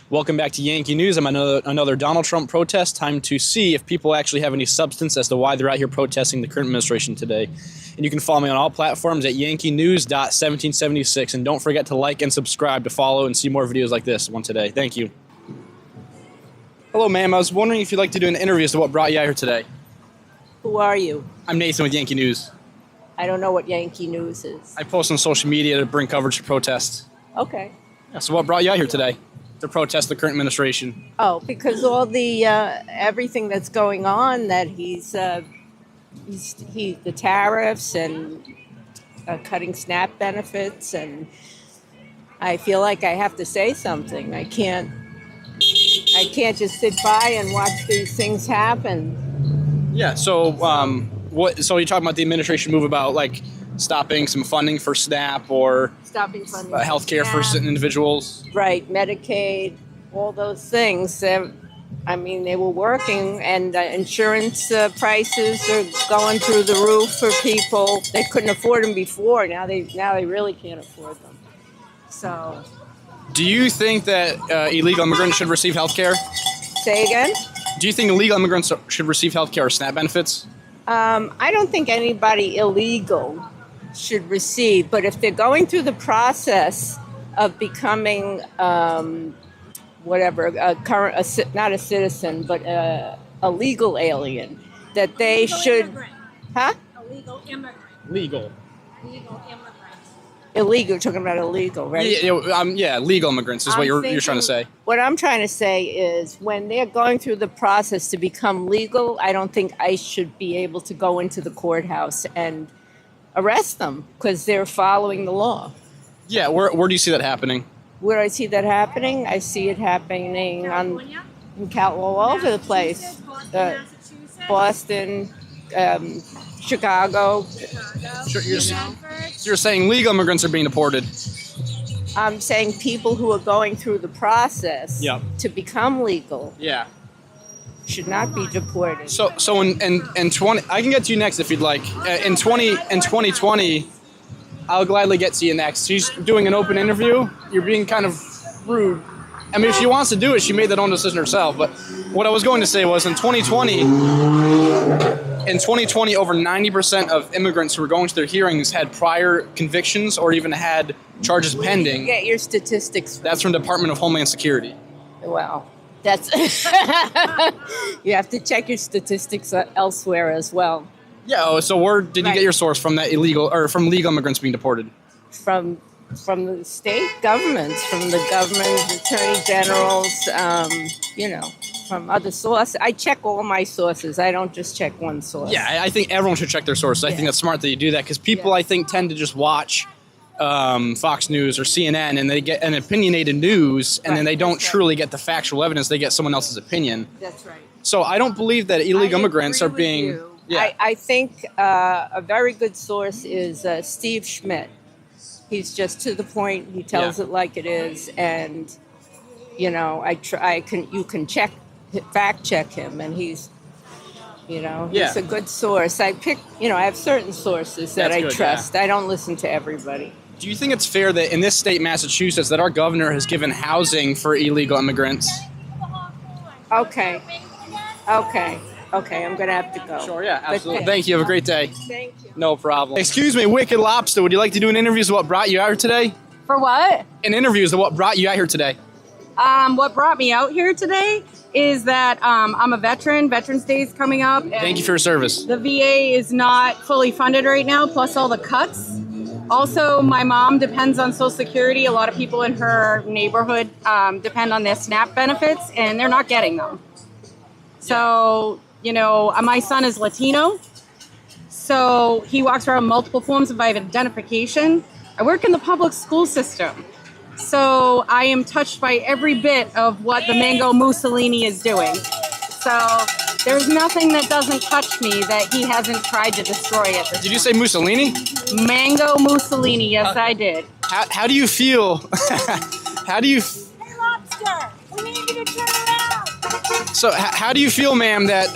Welcome back to Yankee News. I'm another Donald Trump protest. Time to see if people actually have any substance as to why they're out here protesting the current administration today. And you can follow me on all platforms at yankeenews.1776. And don't forget to like and subscribe to follow and see more videos like this one today. Thank you. Hello, ma'am. I was wondering if you'd like to do an interview as to what brought you out here today. Who are you? I'm Nathan with Yankee News. I don't know what Yankee News is. I post on social media to bring coverage to protests. Okay. Yeah, so what brought you out here today? To protest the current administration. Oh, because all the everything that's going on, that the tariffs and cutting SNAP benefits, and I feel like I have to say something. I can't just sit by and watch these things happen. Yeah. So So you're talking about the administration move about like stopping some funding for SNAP or Stopping funding health care for certain individuals? Right, Medicaid, all those things. I mean, they were working, and insurance prices are going through the roof for people. They couldn't afford them before. Now they really can't afford them. So, do you think that illegal immigrants should receive health care? Say again? Do you think illegal immigrants should receive health care or SNAP benefits? I don't think anybody illegal should receive, but if they're going through the process of becoming not a citizen, but a legal alien, that they should, immigrant. Huh? Illegal immigrant. Legal. Illegal immigrant. Illegal, you're talking about illegal, right? Yeah, legal immigrants is what you're trying to say. What I'm trying to say is when they're going through the process to become legal, I don't think ICE should be able to go into the courthouse and arrest them because they're following the law. Yeah, where do you see that happening? Where do I see that happening? I see it happening California? all over the place. Boston, Chicago. So you're saying legal immigrants are being deported? I'm saying people who are going through the process to become legal should not be deported. So in 20, I can get to you next if you'd like. In 2020, I'll gladly get to you next. She's doing an open interview. You're being kind of rude. I mean, if she wants to do it, she made that own decision herself. But what I was going to say was in 2020, over 90% of immigrants who were going to their hearings had prior convictions or even had charges pending. Get your statistics. That's from the Department of Homeland Security. Well, that's you have to check your statistics elsewhere as well. Yeah. So where did you get your source from that from legal immigrants being deported? From the state governments, from the government attorney generals, from other sources. I check all my sources. I don't just check one source. Yeah, I think everyone should check their sources. I think that's smart that you do that because people, I think, tend to just watch Fox News or CNN and they get an opinionated news and then they don't truly get the factual evidence. They get someone else's opinion. That's right. So I don't believe that illegal immigrants are being... Yeah. I think a very good source is Steve Schmidt. He's just to the point. He tells it like it is, and you can fact check him, and he's a good source. I have certain sources that I trust. I don't listen to everybody. Do you think it's fair that in this state, Massachusetts, that our governor has given housing for illegal immigrants? Okay, I'm gonna have to go. Sure, yeah, absolutely. Thank you. Have a great day. Thank you. No problem. Excuse me, Wicked Lobster. Would you like to do an interview as to what brought you out here today? For what? An interview as to what brought you out here today. What brought me out here today is that I'm a veteran. Veterans Day is coming up. And thank you for your service. The VA is not fully funded right now, plus all the cuts. Also, my mom depends on Social Security. A lot of people in her neighborhood depend on their SNAP benefits, and they're not getting them. So, my son is Latino. So he walks around with multiple forms of identification. I work in the public school system. So I am touched by every bit of what the Mango Mussolini is doing. So there's nothing that doesn't touch me that he hasn't tried to destroy it. Did you say Mussolini? Mango Mussolini, yes, I did. How do you feel? How do you... Hey, Lobster, we need you to turn around. So how do you feel, ma'am, that...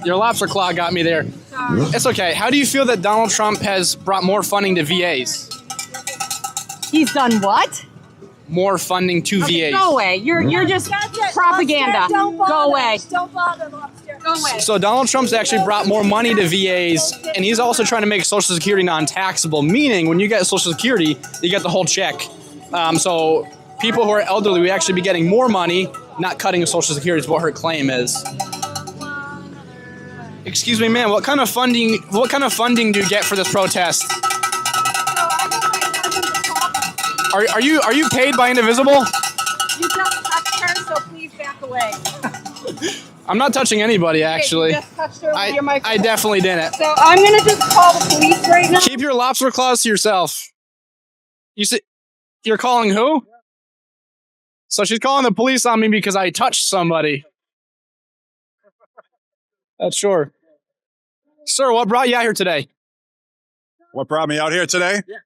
your lobster claw got me there. Sorry. It's okay. How do you feel that Donald Trump has brought more funding to VAs? He's done what? more funding to VAs. Go away. You're just That's it. propaganda. Lobster, don't bother. Go away. Don't bother, lobster. Go away. So Donald Trump's actually brought more money to VAs, and he's also trying to make Social Security non-taxable, meaning when you get Social Security, you get the whole check. So people who are elderly will actually be getting more money, not cutting Social Security is what her claim is. Excuse me, ma'am, what kind of funding do you get for this protest? Are you paid by Indivisible? You just touched her, so please back away. I'm not touching anybody, actually. You just touched her with your microphone. I definitely didn't. So I'm gonna just call the police right now. Keep your lobster claws to yourself. You're calling who? So she's calling the police on me because I touched somebody. That's sure. Sir, what brought you out here today? What brought me out here today? Yeah.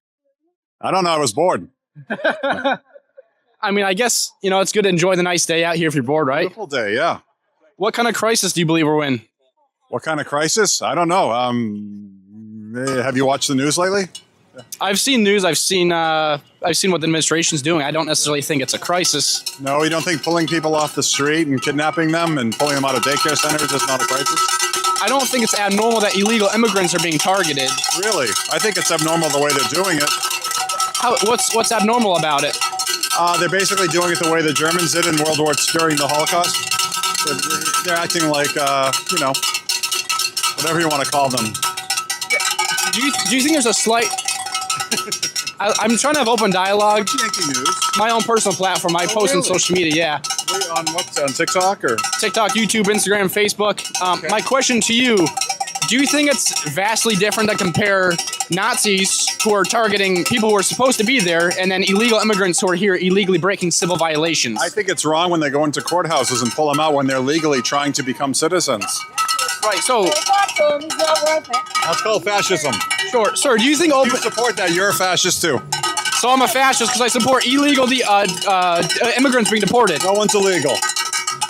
I don't know. I was bored. I mean, I guess, it's good to enjoy the nice day out here if you're bored, right? Beautiful day, yeah. What kind of crisis do you believe we're in? What kind of crisis? I don't know. Have you watched the news lately? I've seen news. I've seen what the administration's doing. I don't necessarily think it's a crisis. No, you don't think pulling people off the street and kidnapping them and pulling them out of daycare centers is not a crisis? I don't think it's abnormal that illegal immigrants are being targeted. Really? I think it's abnormal the way they're doing it. What's abnormal about it? They're basically doing it the way the Germans did in World War II during the Holocaust. They're acting like, whatever you want to call them. Do you think there's a slight... I'm trying to have open dialogue. Yankee News. My own personal platform. I post on social media, yeah. Wait, on what? On TikTok or? TikTok, YouTube, Instagram, Facebook. Okay. My question to you, do you think it's vastly different to compare Nazis who are targeting people who are supposed to be there and then illegal immigrants who are here illegally breaking civil violations? I think it's wrong when they go into courthouses and pull them out when they're legally trying to become citizens. Right, so... It's awesome. It's not worth it. That's called fascism. Sure. Sir, do you think You support that, you're a fascist too. So I'm a fascist because I support illegal immigrants being deported. No one's illegal.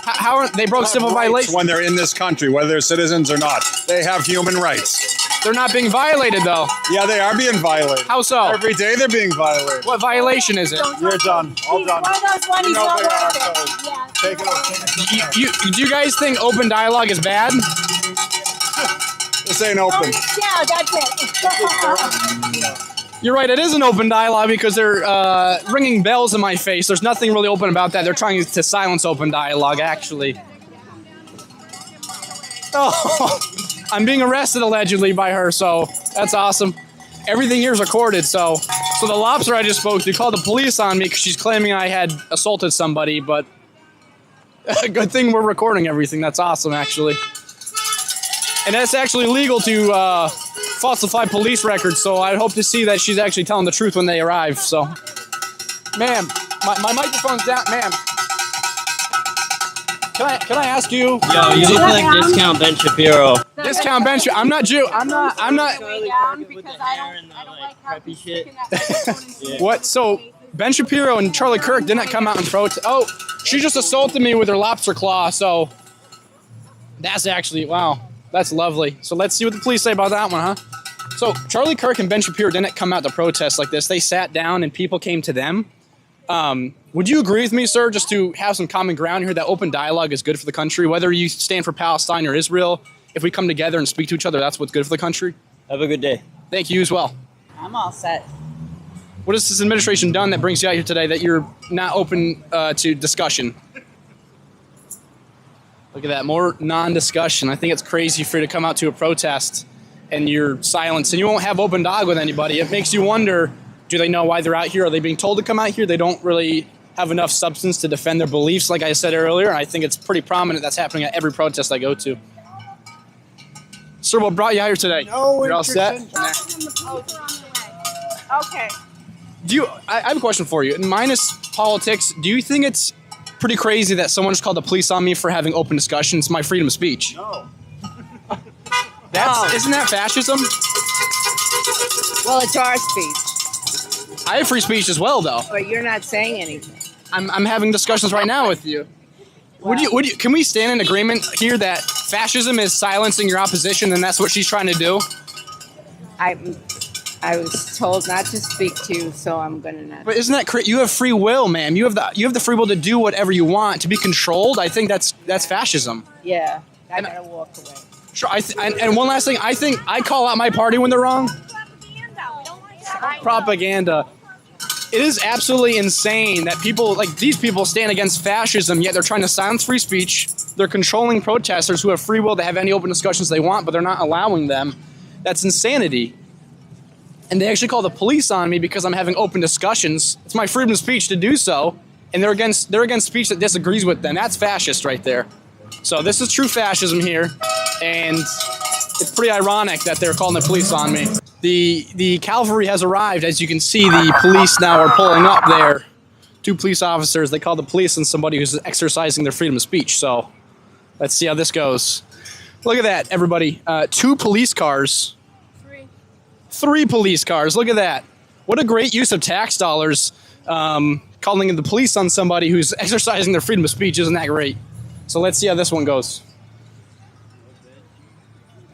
How are they broke civil violations? When they're in this country, whether they're citizens or not. They have human rights. They're not being violated, though. Yeah, they are being violated. How so? Every day they're being violated. What violation is it? You're done. All done. One of those ones You know not they worth are, it. so Yeah. take it over. Do you guys think open dialogue is bad? This ain't open. Yeah, that's it. You're right, it is an open dialogue because they're ringing bells in my face. There's nothing really open about that. They're trying to silence open dialogue, actually. Oh, I'm being arrested allegedly by her, so that's awesome. Everything here is recorded, so the lobster I just spoke to called the police on me because she's claiming I had assaulted somebody, but good thing we're recording everything. That's awesome, actually. And that's actually legal to falsify police records, so I hope to see that she's actually telling the truth when they arrive, so. Ma'am, my microphone's down, ma'am. Can I ask you? Yo, you look like Discount Ben Shapiro. Discount bench. I'm not Jew. I'm not. Way down because I don't like how preppy he's shit. sticking that microphone in. What? So Ben Shapiro and Charlie Kirk didn't come out and protest. Oh, she just assaulted me with her lobster claw. So that's actually wow. That's lovely. So let's see what the police say about that one, huh? So Charlie Kirk and Ben Shapiro didn't come out to protest like this. They sat down and people came to them. Would you agree with me, sir, just to have some common ground here that open dialogue is good for the country, whether you stand for Palestine or Israel? If we come together and speak to each other, that's what's good for the country. Have a good day. Thank you as well. I'm all set. What has this administration done that brings you out here today that you're not open to discussion? Look at that, more non-discussion. I think it's crazy for you to come out to a protest and you're silenced and you won't have open dialogue with anybody. It makes you wonder, do they know why they're out here? Are they being told to come out here? They don't really have enough substance to defend their beliefs, like I said earlier. I think it's pretty prominent that's happening at every protest I go to. Sir, what brought you out here today? No, you're all set? Okay. I have a question for you. Minus politics, do you think it's pretty crazy that someone just called the police on me for having open discussion? It's my freedom of speech. No. Isn't that fascism? Well, it's our speech, I have free speech as well, though. but you're not saying anything. I'm having discussions right now with you. Would you? Can we stand in agreement here that fascism is silencing your opposition, and that's what she's trying to do? I was told not to speak to you, so I'm gonna not. But isn't that you have free will, ma'am? You have the free will to do whatever you want. To be controlled, I think that's fascism. Yeah, I gotta walk away. Sure. And one last thing, I think I call out my party when they're wrong. Propaganda. It is absolutely insane that people like these people stand against fascism, yet they're trying to silence free speech. They're controlling protesters who have free will to have any open discussions they want, but they're not allowing them. That's insanity. And they actually call the police on me because I'm having open discussions. It's my freedom of speech to do so, and they're against speech that disagrees with them. That's fascist right there. So this is true fascism here, and it's pretty ironic that they're calling the police on me. The cavalry has arrived. As you can see, the police now are pulling up there. 2 police officers. They call the police on somebody who's exercising their freedom of speech. So let's see how this goes. Look at that, everybody. 2 police cars. 3 police cars. Look at that. What a great use of tax dollars. Calling in the police on somebody who's exercising their freedom of speech. Isn't that great? So let's see how this one goes.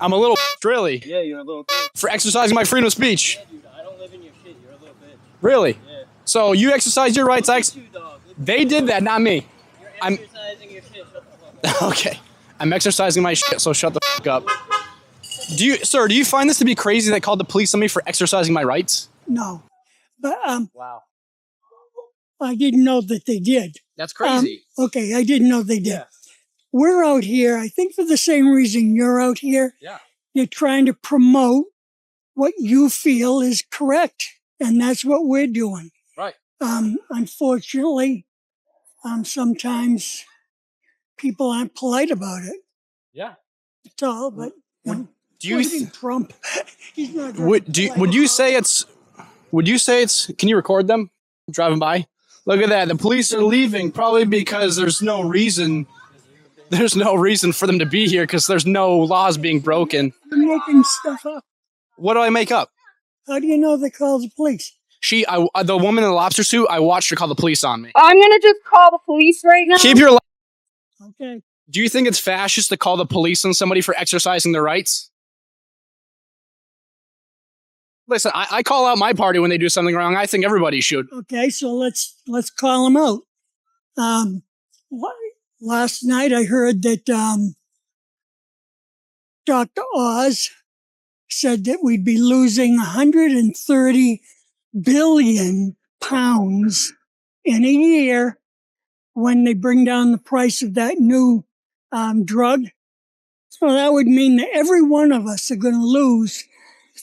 I'm a little really. Yeah, you're a little kid. For exercising my freedom of speech. Yeah, dude, I don't live in your shit. You're a little bitch. Really? Yeah. So you exercise your rights. Dog. They did that, not me. You're exercising your shit. Shut the fuck up. Okay. I'm exercising my shit, so shut the fuck up. Sir, do you find this to be crazy they called the police on me for exercising my rights? No, but Wow. I didn't know that they did. That's crazy. Okay, I didn't know they did. Yeah. We're out here, I think, for the same reason you're out here. Yeah. You're trying to promote what you feel is correct, and that's what we're doing. Right. Unfortunately, sometimes people aren't polite about it. Yeah. That's all. But Do you including Trump? He's not. very would polite. you say it's can you record them driving by? Look at that. The police are leaving probably because there's no reason for them to be here because there's no laws being broken. You're making stuff up. What do I make up? How do you know they called the police? The woman in the lobster suit, I watched her call the police on me. I'm gonna just call the police right now. Keep your Okay. Do you think it's fascist to call the police on somebody for exercising their rights? Listen, I call out my party when they do something wrong. I think everybody should. Okay, so let's call them out. Last night I heard that Dr. Oz said that we'd be losing 130 billion pounds in a year when they bring down the price of that new drug. So that would mean that every one of us are going to lose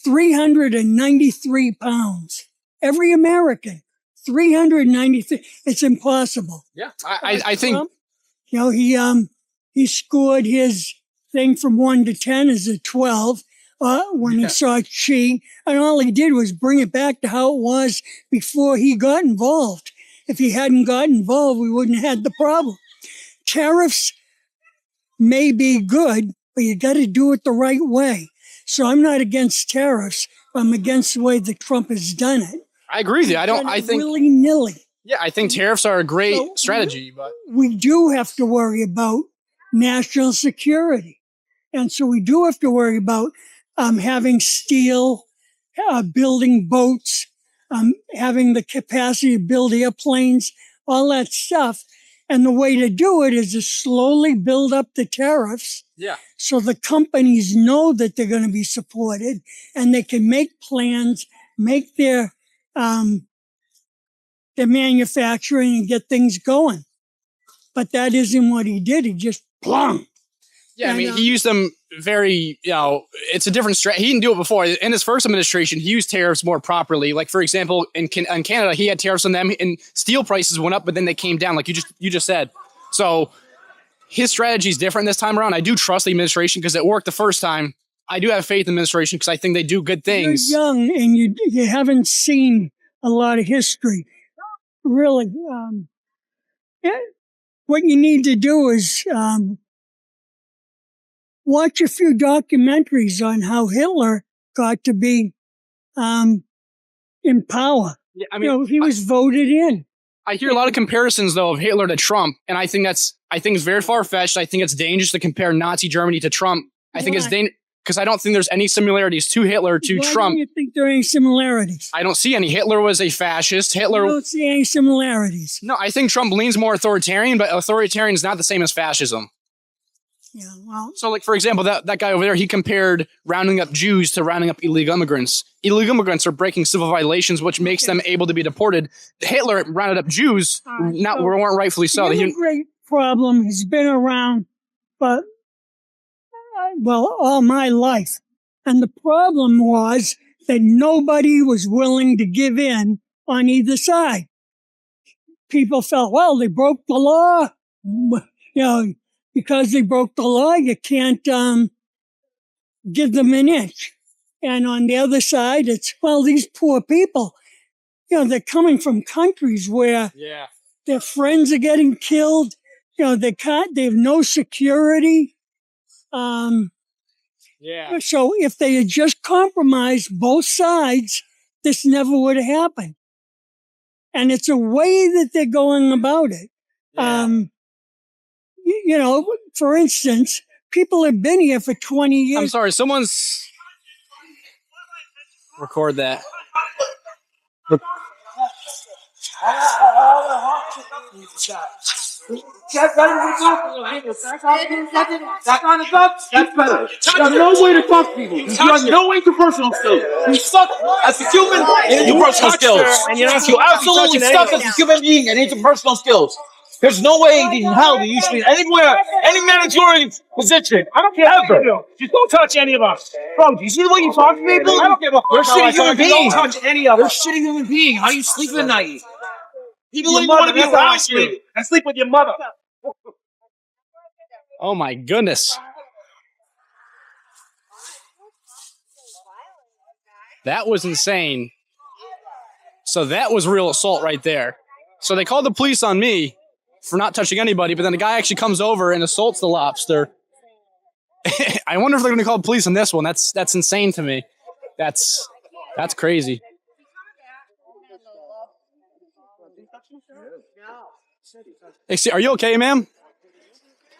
393 pounds. Every American, 393. It's impossible. Yeah, I think. Trump, you know, he scored his thing from 1 to 10 as a 12 when he saw Xi, and all he did was bring it back to how it was before he got involved. If he hadn't got involved, we wouldn't have had the problem. Tariffs may be good, but you got to do it the right way. So I'm not against tariffs. I'm against the way that Trump has done it. I agree with you. I think willy-nilly. Yeah, I think tariffs are a great strategy, but we do have to worry about national security. And so we do have to worry about having steel, building boats, having the capacity to build airplanes, all that stuff. And the way to do it is to slowly build up the tariffs. Yeah. So the companies know that they're going to be supported and they can make plans, make their manufacturing and get things going. But that isn't what he did. He just plum. Yeah, I mean, he used them very, it's a different strategy. He didn't do it before. In his first administration, he used tariffs more properly. Like, for example, in Canada, he had tariffs on them and steel prices went up, but then they came down, like you just said. So his strategy is different this time around. I do trust the administration because it worked the first time. I do have faith in the administration because I think they do good things. You're young and you haven't seen a lot of history. Really, what you need to do is watch a few documentaries on how Hitler got to be in power. Yeah, I mean, he was voted in. I hear a lot of comparisons though of Hitler to Trump, and I think it's very far fetched. I think it's dangerous to compare Nazi Germany to Trump. I think it's dangerous because I don't think there's any similarities to Hitler, to Why Trump. do you think there are any similarities? I don't see any. Hitler was a fascist. I Hitler. don't see any similarities. No, I think Trump leans more authoritarian, but authoritarian is not the same as fascism. Yeah, well, So, like, for example, that guy over there, he compared rounding up Jews to rounding up illegal immigrants. Illegal immigrants are breaking civil violations, which makes them able to be deported. Hitler rounded up Jews, weren't rightfully so. the immigrant problem has been around, but all my life. And the problem was that nobody was willing to give in on either side. People felt, well, they broke the law. Because they broke the law, you can't give them an inch. And on the other side, it's, well, these poor people, they're coming from countries where their friends are getting killed. They have no security. So if they had just compromised both sides, this never would have happened. And it's a way that they're going about it. For instance, people have been here for 20 years. I'm sorry, someone's... Record that. That's better. You have no way to talk to people. You have no interpersonal skills. You suck as a human in interpersonal skills. You absolutely suck as a human being in interpersonal skills. There's no way in hell that you should be anywhere, any managerial position. I don't care ever. Just don't touch any of us. Bro, do you see the way you talk to people? I don't give a fuck. You're a shitty human being. Don't touch any of us. You're a shitty human being. How do you sleep at night? People don't even want to be around you. I sleep with your mother. Oh my goodness. That was insane. So that was real assault right there. So they called the police on me for not touching anybody, but then the guy actually comes over and assaults the lobster. I wonder if they're going to call the police on this one. That's insane to me. That's crazy. Hey, are you okay, ma'am?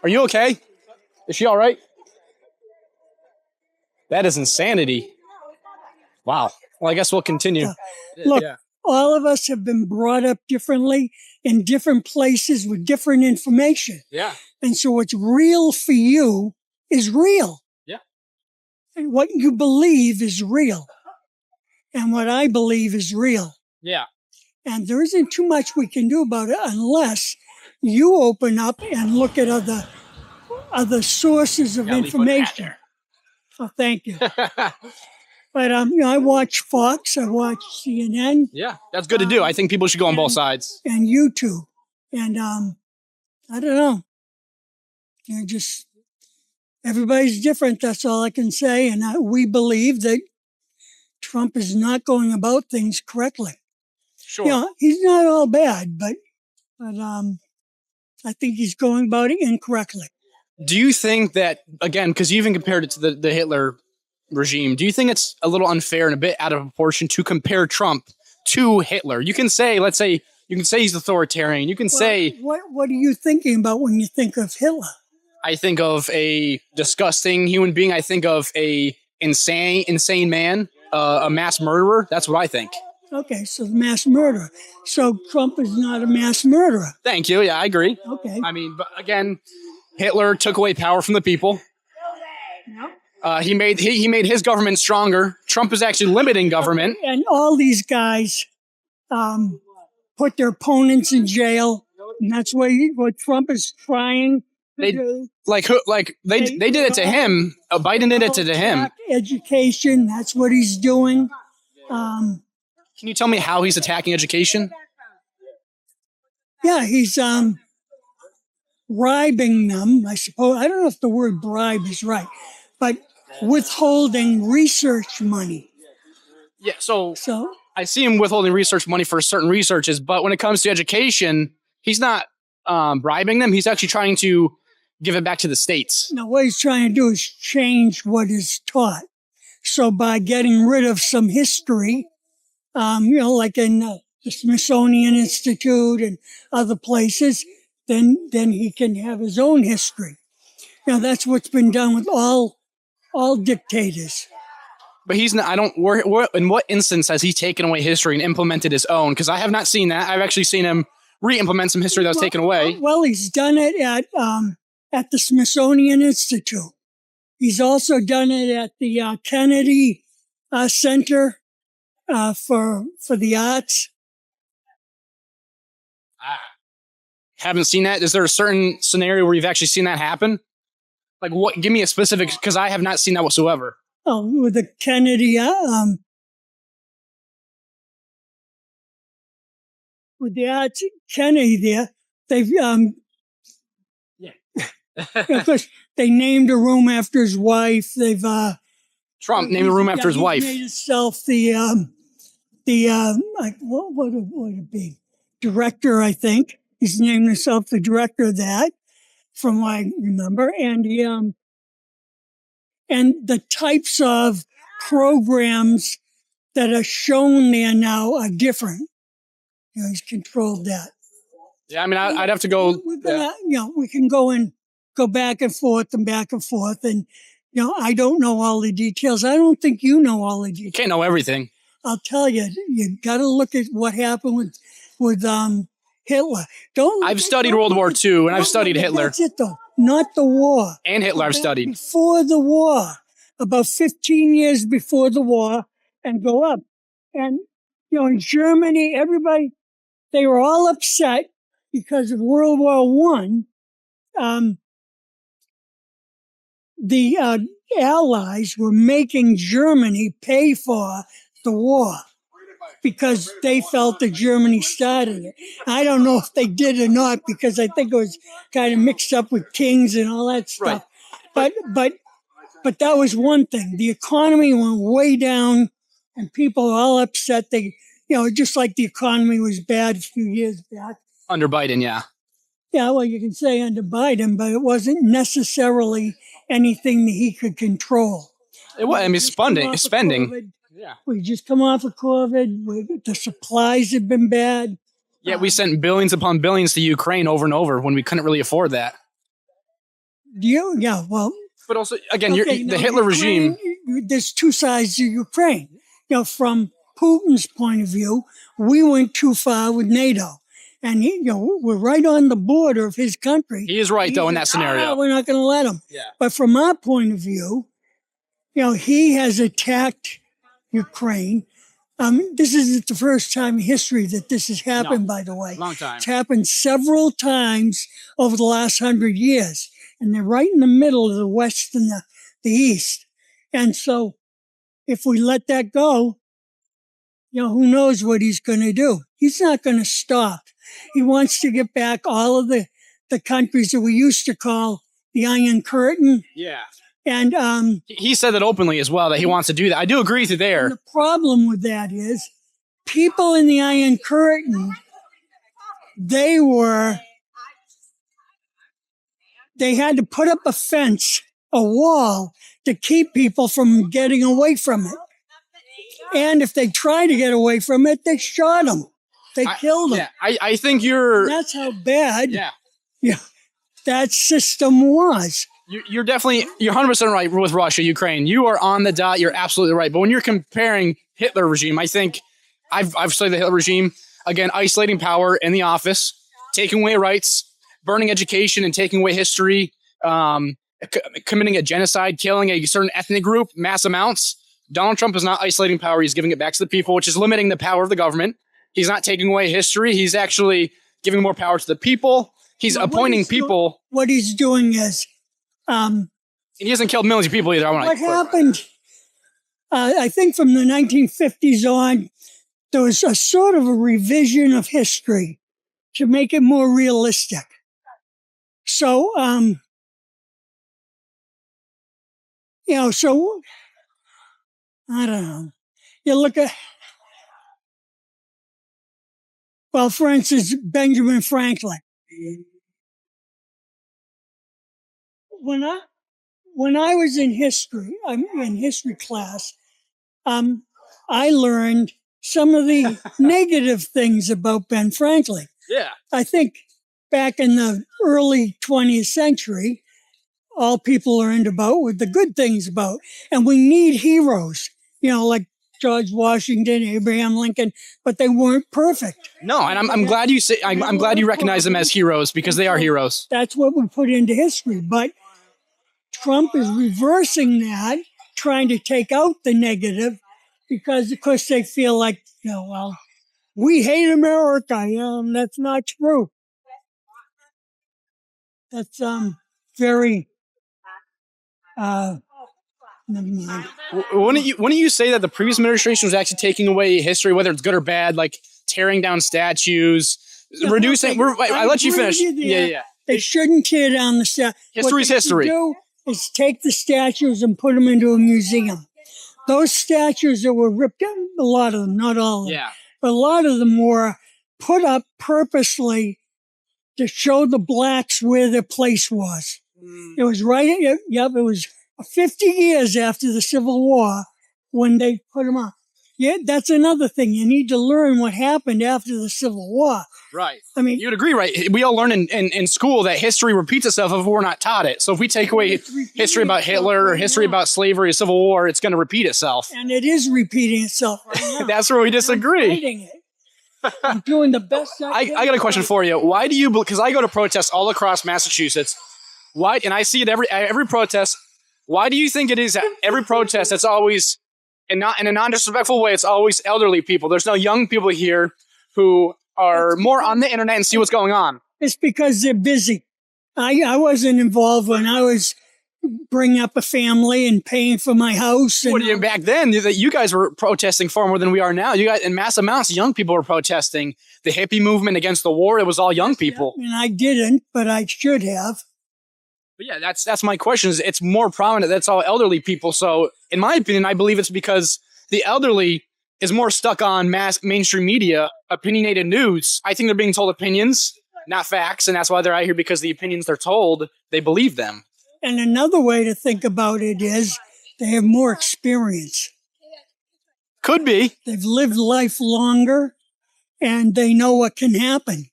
Are you okay? Is she all right? That is insanity. Wow. Well, I guess we'll continue. Look, all of us have been brought up differently in different places with different information. Yeah. And so what's real for you is real. Yeah. And what you believe is real. And what I believe is real. Yeah. And there isn't too much we can do about it unless you open up and look at other sources of information. Oh, thank you. But I watch Fox, I watch CNN. Yeah, that's good to do. I think people should go on both sides. And YouTube. And I don't know. Just everybody's different. That's all I can say. And we believe that Trump is not going about things correctly. Sure. He's not all bad, but I think he's going about it incorrectly. Do you think that, again, because you even compared it to the Hitler regime, do you think it's a little unfair and a bit out of proportion to compare Trump to Hitler? You can say, let's say, you can say he's authoritarian. You can say... What are you thinking about when you think of Hitler? I think of a disgusting human being. I think of a insane man, a mass murderer. That's what I think. Okay, so the mass murderer. So Trump is not a mass murderer. Thank you. Yeah, I agree. Okay. I mean, but again, Hitler took away power from the people. He made his government stronger. Trump is actually limiting government. And all these guys put their opponents in jail, and that's what Trump is trying to do. They did it to him. Biden did it to him. Education, that's what he's doing. Can you tell me how he's attacking education? Yeah, he's bribing them, I suppose. I don't know if the word bribe is right, but withholding research money. Yeah, so I see him withholding research money for certain researches, but when it comes to education, he's not bribing them. He's actually trying to give it back to the states. Now, what he's trying to do is change what is taught. So by getting rid of some history, like in the Smithsonian Institute and other places, then he can have his own history. That's what's been done with all all dictators. But he's not. I don't. In what instance has he taken away history and implemented his own? Because I have not seen that. I've actually seen him re-implement some history that was taken away. Well, he's done it at the Smithsonian Institute. He's also done it at the Kennedy Center for the Arts. Haven't seen that. Is there a certain scenario where you've actually seen that happen? Like what? Give me a specific, because I have not seen that whatsoever. Oh, with the Kennedy, with the Arts Kennedy there, they've of course they named a room after his wife. They've Trump named a room after his wife. Made himself like what would it be? Director, I think. He's named himself the director of that, from what I remember. And he and the types of programs that are shown there now are different. You know, he's controlled that. Yeah, I mean, I'd have to go. We can go back and forth, and I don't know all the details. I don't think you know all the details. You can't know everything. I'll tell you, you got to look at what happened with Hitler. I've studied World War II, and I've studied Hitler. That's it, though. Not the war. And Hitler I've studied. Before the war, about 15 years before the war, and go up. And, in Germany, everybody, they were all upset because of World War I. The Allies were making Germany pay for the war because they felt that Germany started it. I don't know if they did or not, because I think it was kind of mixed up with kings and all that stuff. Right. But that was one thing. The economy went way down, and people were all upset. They, just like the economy was bad a few years back. Under Biden, yeah. Yeah, well, you can say under Biden, but it wasn't necessarily anything that he could control. It was. I mean, spending. Yeah. We just come off of COVID. The supplies have been bad. Yeah, we sent billions upon billions to Ukraine over and over when we couldn't really afford that. Well. But also, again, the Hitler regime. There's two sides to Ukraine. From Putin's point of view, we went too far with NATO. And we're right on the border of his country. He is right, though, in that scenario. We're not going to let him. Yeah. But from our point of view, he has attacked Ukraine. This isn't the first time in history that this has happened, by the way. Long time. It's happened several times over the last 100 years. And they're right in the middle of the West and the East. And so if we let that go, who knows what he's going to do. He's not going to stop. He wants to get back all of the countries that we used to call the Iron Curtain. Yeah. And he said that openly as well, that he wants to do that. I do agree with you there. The problem with that is people in the Iron Curtain, they had to put up a fence, a wall, to keep people from getting away from it. And if they tried to get away from it, they shot them. They killed them. Yeah, I think that's how bad that system was. You're 100% right with Russia, Ukraine. You are on the dot. You're absolutely right. But when you're comparing Hitler regime, I think I've studied the Hitler regime. Again, isolating power in the office, taking away rights, burning education and taking away history, committing a genocide, killing a certain ethnic group, mass amounts. Donald Trump is not isolating power. He's giving it back to the people, which is limiting the power of the government. He's not taking away history. He's actually giving more power to the people. He's appointing people. What he's doing is... he hasn't killed millions of people either. What happened, I think from the 1950s on, there was a sort of a revision of history to make it more realistic. So, I don't know. You look at, for instance, Benjamin Franklin. When I was in history, in history class, I learned some of the negative things about Ben Franklin. Yeah. I think back in the early 20th century, all people learned about were the good things about. And we need heroes, like George Washington, Abraham Lincoln, but they weren't perfect. No, and I'm glad you say I'm glad you recognize them as heroes because they are heroes. That's what we put into history. But Trump is reversing that, trying to take out the negative because, of course, they feel like, well, we hate America. That's not true. That's very. Never mind. Wouldn't you say that the previous administration was actually taking away history, whether it's good or bad, like tearing down statues, reducing? I let you finish. Yeah. They shouldn't tear down the statue. History's history. What they should do is take the statues and put them into a museum. Those statues that were ripped out, a lot of them, not all of them, but a lot of them were put up purposely to show the blacks where their place was. It was it was 50 years after the Civil War when they put them up. Yeah, that's another thing. You need to learn what happened after the Civil War. Right. I mean, you'd agree, right? We all learn in school that history repeats itself if we're not taught it. So if we take away history about Hitler or history about slavery or Civil War, it's going to repeat itself. And it is repeating itself right now. That's where we disagree. I'm doing the best I can. I got a question for you. Why do you, because I go to protests all across Massachusetts, and I see it every protest, why do you think it is that every protest that's always, and not in a non-disrespectful way, it's always elderly people? There's no young people here who are more on the internet and see what's going on. It's because they're busy. I wasn't involved when I was bringing up a family and paying for my house. And, back then, you guys were protesting far more than we are now. You guys, in mass amounts, young people were protesting. The hippie movement against the war, it was all young people. And I didn't, but I should have. But yeah, that's my question. Is it's more prominent. That's all elderly people. So, in my opinion, I believe it's because the elderly is more stuck on mainstream media, opinionated news. I think they're being told opinions, not facts, and that's why they're out here, because the opinions they're told, they believe them. And another way to think about it is they have more experience. Could be. They've lived life longer, and they know what can happen.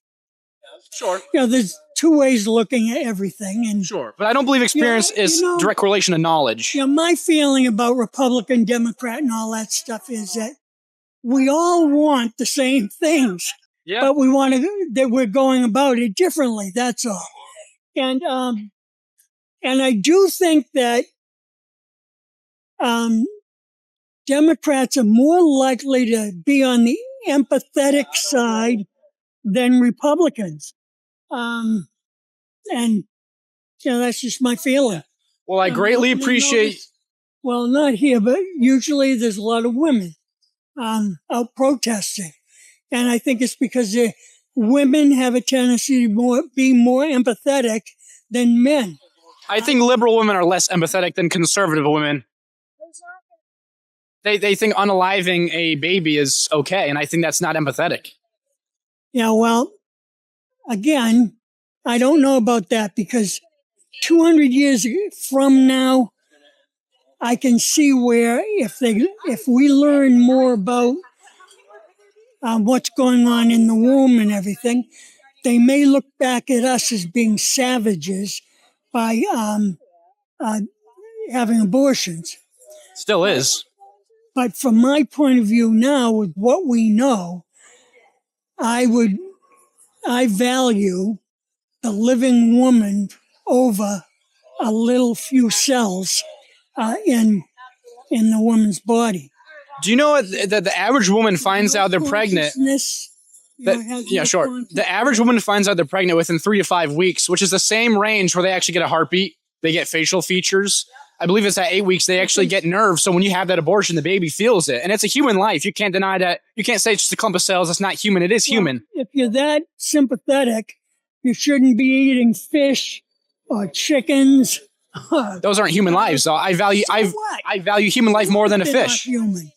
Sure. There's two ways of looking at everything. And sure. But I don't believe experience is direct correlation to knowledge. My feeling about Republican, Democrat, and all that stuff is that we all want the same things. Yeah. But that we're going about it differently. That's all. And I do think that Democrats are more likely to be on the empathetic side than Republicans. And that's just my feeling. Well, I greatly appreciate. Well, not here, but usually there's a lot of women out protesting. And I think it's because women have a tendency to be more empathetic than men. I think liberal women are less empathetic than conservative women. They think unaliving a baby is okay, and I think that's not empathetic. Yeah, well, again, I don't know about that, because 200 years from now, I can see where if we learn more about what's going on in the womb and everything, they may look back at us as being savages by having abortions. Still is. But from my point of view now, with what we know, I value the living woman over a little few cells in the woman's body. Do you know that the average woman finds out they're pregnant? Yeah, sure. The average woman finds out they're pregnant within 3 to 5 weeks, which is the same range where they actually get a heartbeat. They get facial features. I believe it's at 8 weeks. They actually get nerves. So when you have that abortion, the baby feels it. And it's a human life. You can't deny that. You can't say it's just a clump of cells. It's not human. It is human. If you're that sympathetic, you shouldn't be eating fish or chickens. Those aren't human lives. So I value human life more than a fish. They're not human.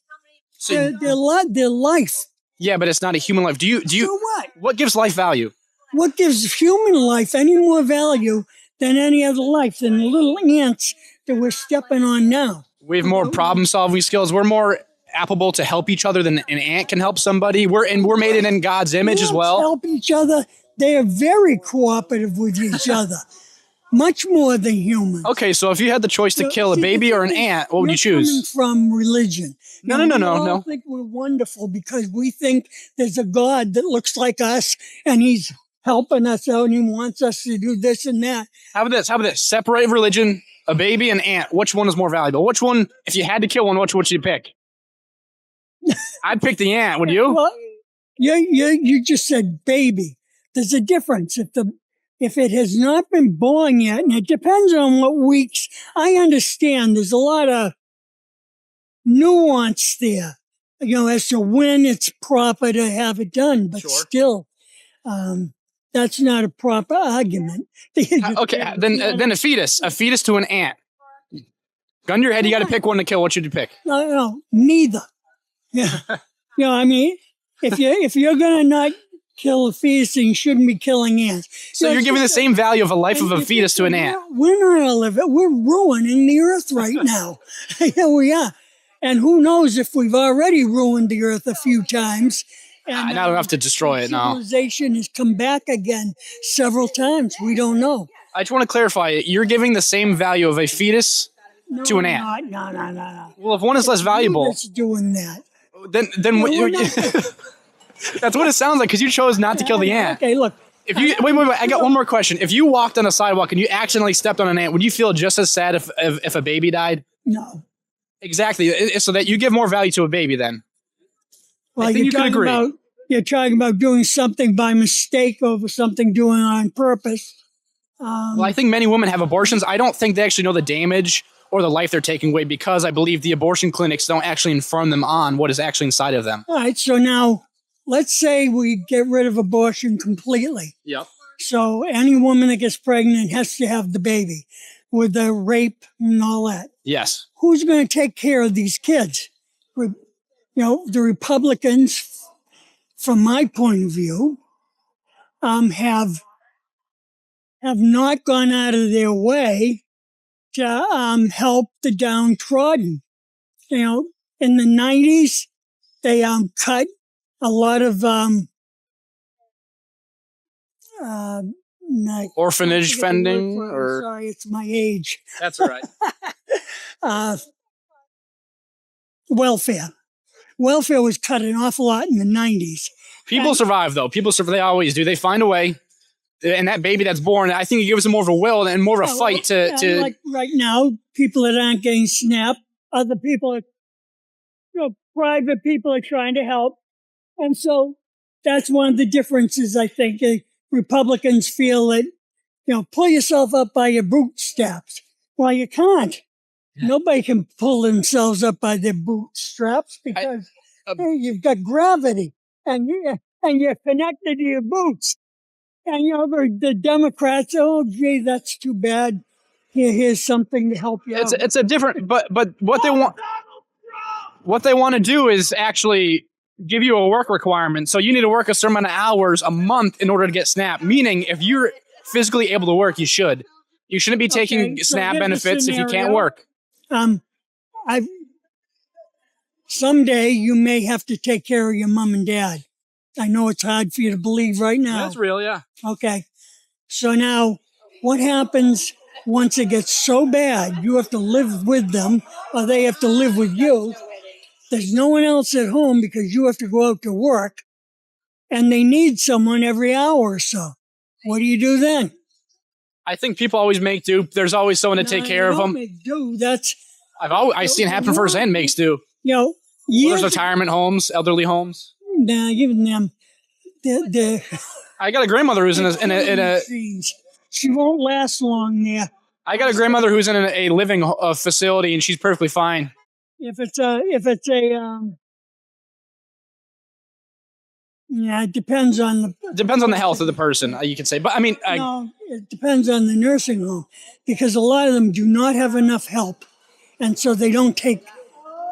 So they're life. Yeah, but it's not a human life. Do you? So what? What gives life value? What gives human life any more value than any other life, than the little ants that we're stepping on now? We have more problem-solving skills. We're more applicable to help each other than an ant can help somebody. We're made in God's image as well. Help each other. They are very cooperative with each other. much more than humans. Okay, so if you had the choice to So, kill a see, baby the or an thing is, ant, what would you you're choose? coming from religion. No, You no, know, no, we no, all no. think we're wonderful because we think there's a God that looks like us and he's helping us out and he wants us to do this and that. How about this? How about this? Separate religion, a baby, an ant. Which one is more valuable? Which one, if you had to kill one, which would you pick? I'd pick the ant. Would you? Well, you just said baby. There's a difference. If it has not been born yet, and it depends on what weeks, I understand there's a lot of nuance there, as to when it's proper to have it done, but Sure. still, that's not a proper argument. Okay, then a fetus to an ant. Gun to your head, you got to pick one to kill. What should you pick? No, neither. Yeah. I mean, if you're gonna not kill a fetus, then you shouldn't be killing ants. So you're giving the same value of a life of a fetus to an ant. We're not gonna live it. We're ruining the earth right now. Yeah, we are. And who knows if we've already ruined the earth a few times. And Not enough to destroy it now. Civilization has come back again several times. We don't know. I just want to clarify it. You're giving the same value of a fetus to an ant. No. Well, if one is less valuable, Who's doing that? then what we're not- that's what it sounds like because you chose not to kill the ant. Okay, look. If you wait, I got one more question. If you walked on a sidewalk and you accidentally stepped on an ant, would you feel just as sad if a baby died? No. Exactly. So that you give more value to a baby then. Well, I think you could agree. You're talking about doing something by mistake over something doing on purpose. Well, I think many women have abortions. I don't think they actually know the damage or the life they're taking away because I believe the abortion clinics don't actually inform them on what is actually inside of them. All right, so now let's say we get rid of abortion completely. Yep. So any woman that gets pregnant has to have the baby with the rape and all that. Yes. Who's going to take care of these kids? The Republicans, from my point of view, have not gone out of their way to help the downtrodden. In the 90s, they cut a lot of Orphanage funding or sorry, it's my age. that's all right. Welfare. Welfare was cut an awful lot in the 90s. People survive though. People survive. They always do. They find a way. And that baby that's born, I think it gives them more of a will and more of a fight to. Like right now, people that aren't getting SNAP, other people, private people are trying to help. And so that's one of the differences, I think. Republicans feel that, pull yourself up by your bootstraps. Well, you can't. Nobody can pull themselves up by their bootstraps because you've got gravity and you're connected to your boots. And the Democrats, oh gee, that's too bad. Here's something to help you out. It's a different, but what they want to do is actually give you a work requirement. So you need to work a certain amount of hours a month in order to get SNAP. Meaning, if you're physically able to work, you should. You shouldn't be taking SNAP benefits if you can't work. Someday you may have to take care of your mom and dad. I know it's hard for you to believe right now. That's real, yeah. Okay. So now, what happens once it gets so bad you have to live with them or they have to live with you? There's no one else at home because you have to go out to work and they need someone every hour or so. What do you do then? I think people always make do. There's always someone to take care of them. Make do. That's I've seen it happen firsthand. Makes do. There's retirement homes, elderly homes. Nah, even them. I got a grandmother who's in a she won't last long there. I got a grandmother who's in a living facility and she's perfectly fine. It depends on the health of the person, you can say. But I mean, it depends on the nursing home because a lot of them do not have enough help, and so they don't take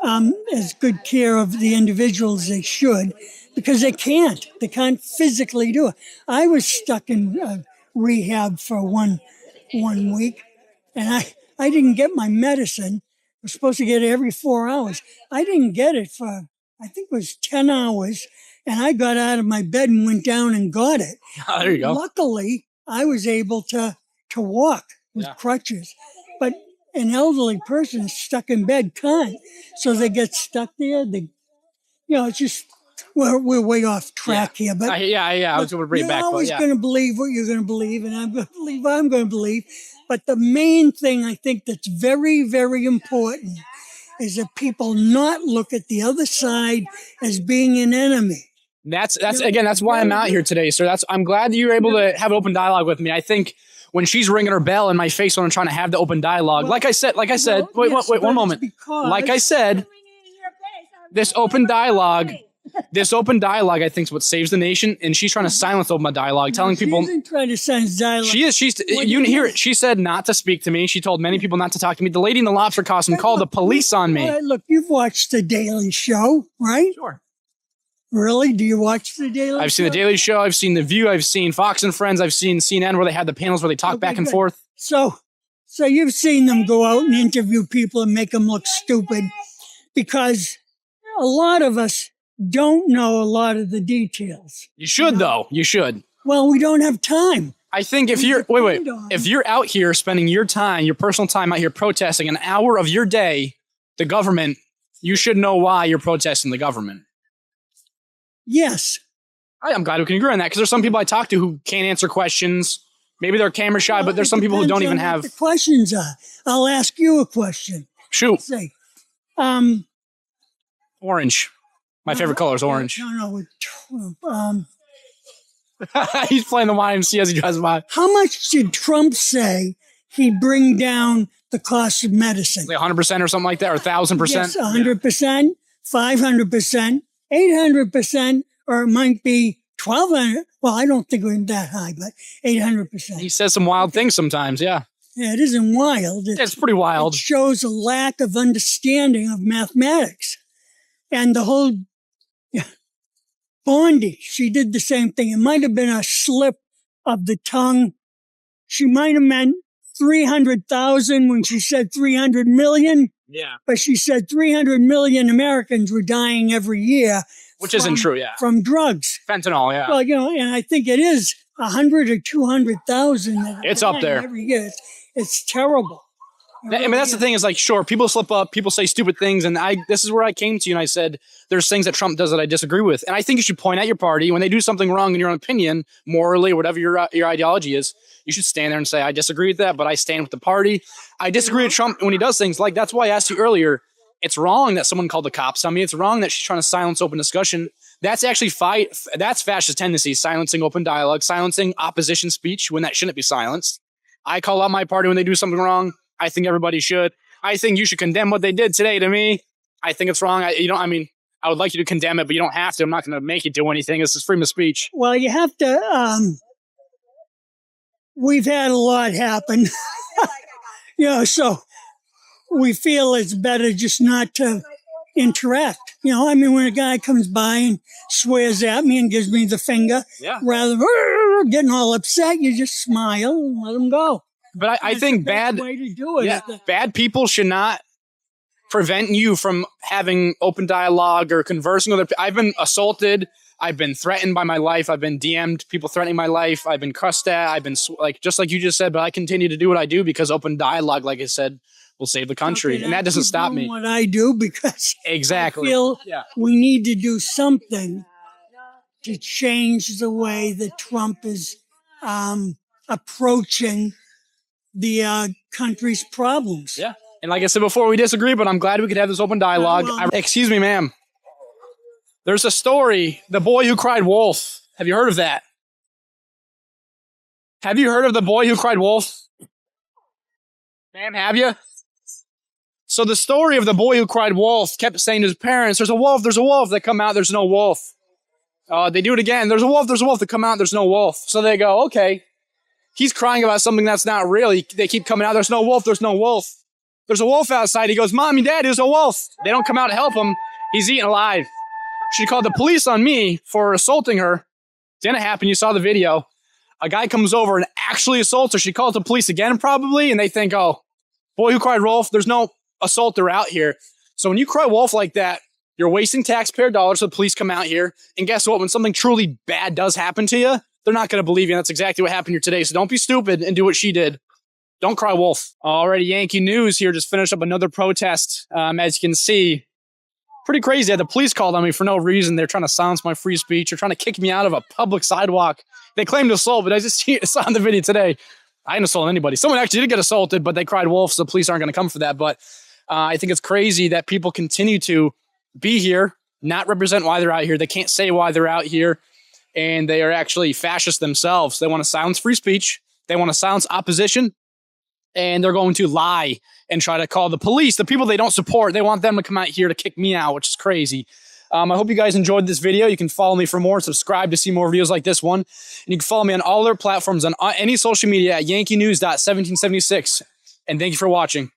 as good care of the individual as they should because they can't. They can't physically do it. I was stuck in rehab for one week, and I didn't get my medicine. I was supposed to get it every 4 hours. I didn't get it for, I think it was 10 hours, and I got out of my bed and went down and got it. Oh, there you go. Luckily, I was able to walk. with Yeah. crutches. But an elderly person stuck in bed can't. So they get stuck there. It's just, we're way off track here. But I was going to bring it back. You're always But going to believe what you're going to believe, and I'm going to believe what I'm going to believe. But the main thing I think that's very, very important is that people not look at the other side as being an enemy. That's why I'm out here today, sir. I'm glad that you were able to have an open dialogue with me. I think when she's ringing her bell in my face when I'm trying to have the open dialogue, like I said, wait, one moment. Like I said, this open dialogue, I think is what saves the nation, and she's trying to silence open dialogue, telling people. She isn't trying to silence dialogue. She is. You can hear it. She said not to speak to me. She told many people not to talk to me. The lady in the lobster costume called the police on me. Look, you've watched The Daily Show, right? Sure. Really? Do you watch The Daily Show? I've seen The Daily Show. I've seen The View. I've seen Fox and Friends. I've seen CNN where they had the panels where they talk back and forth. So you've seen them go out and interview people and make them look stupid because a lot of us don't know a lot of the details. You should, though. You should. Well, we don't have time. I think if you're if you're out here spending your time, your personal time out here protesting an hour of your day, the government, you should know why you're protesting the government. Yes. I'm glad we can agree on that because there's some people I talk to who can't answer questions. Maybe they're camera shy, but there's some people who don't even have. What the questions are. I'll ask you a question. Shoot. Say, orange. My favorite color is orange. No. He's playing the YMCA as he drives by. How much did Trump say he'd bring down the cost of medicine? Like 100% or something like that, or 1,000%? Yes, 100%, 500%, 800%, or it might be 1,200. Well, I don't think it went that high, but 800%. He says some wild things sometimes, yeah. Yeah, it isn't wild. It's pretty wild. It shows a lack of understanding of mathematics. And the whole Bondi, she did the same thing. It might have been a slip of the tongue. She might have meant 300,000 when she said 300 million. Yeah. But she said 300 million Americans were dying every year. Which isn't true, yeah. From drugs. Fentanyl, yeah. Well, and I think it is 100 or 200,000. It's up there. Every year. It's terrible. I mean, that's the thing is like, sure, people slip up, people say stupid things. And this is where I came to you and I said, there's things that Trump does that I disagree with. And I think you should point out your party when they do something wrong in your own opinion, morally, whatever your ideology is. You should stand there and say, I disagree with that, but I stand with the party. I disagree with Trump when he does things like, that's why I asked you earlier. It's wrong that someone called the cops on me. It's wrong that she's trying to silence open discussion. That's actually that's fascist tendencies, silencing open dialogue, silencing opposition speech when that shouldn't be silenced. I call out my party when they do something wrong. I think everybody should. I think you should condemn what they did today to me. I think it's wrong. I would like you to condemn it, but you don't have to. I'm not going to make you do anything. This is freedom of speech. Well, you have to. We've had a lot happen. So we feel it's better just not to interact. When a guy comes by and swears at me and gives me the finger, rather than getting all upset, you just smile and let him go. But I think bad people should not prevent you from having open dialogue or conversing with other people. I've been assaulted. I've been threatened by my life. I've been DM'd, people threatening my life. I've been cussed at. I've been just like you just said, but I continue to do what I do because open dialogue, like I said, will save the country. And that doesn't stop me. What I do because exactly. I feel we need to do something to change the way that Trump is approaching the country's problems. Yeah. And like I said before, we disagree, but I'm glad we could have this open dialogue. Excuse me, ma'am. There's a story, The Boy Who Cried Wolf. Have you heard of that? Have you heard of The Boy Who Cried Wolf? Ma'am, have you? So the story of the boy who cried wolf kept saying to his parents, there's a wolf. They come out, there's no wolf. They do it again. There's a wolf. They come out, there's no wolf. So they go, okay. He's crying about something that's not real. They keep coming out, there's no wolf. There's a wolf outside. He goes, Mommy, Dad, there's a wolf. They don't come out to help him. He's eaten alive. She called the police on me for assaulting her. Didn't happen. You saw the video. A guy comes over and actually assaults her. She calls the police again, probably, and they think, oh, boy who cried wolf, there's no assaulter out here. So when you cry wolf like that, you're wasting taxpayer dollars so the police come out here. And guess what? When something truly bad does happen to you, they're not going to believe you. And that's exactly what happened here today. So don't be stupid and do what she did. Don't cry wolf. Already Yankee News here just finished up another protest. As you can see, pretty crazy. I had the police called on me for no reason. They're trying to silence my free speech. They're trying to kick me out of a public sidewalk. They claimed assault, but I just saw in the video today. I didn't assault anybody. Someone actually did get assaulted, but they cried wolf, so the police aren't going to come for that. But I think it's crazy that people continue to be here, not represent why they're out here. They can't say why they're out here, and they are actually fascists themselves. They want to silence free speech. They want to silence opposition, and they're going to lie and try to call the police, the people they don't support. They want them to come out here to kick me out, which is crazy. I hope you guys enjoyed this video. You can follow me for more, subscribe to see more videos like this one. And you can follow me on all their platforms on any social media at yankeenews.1776. And thank you for watching.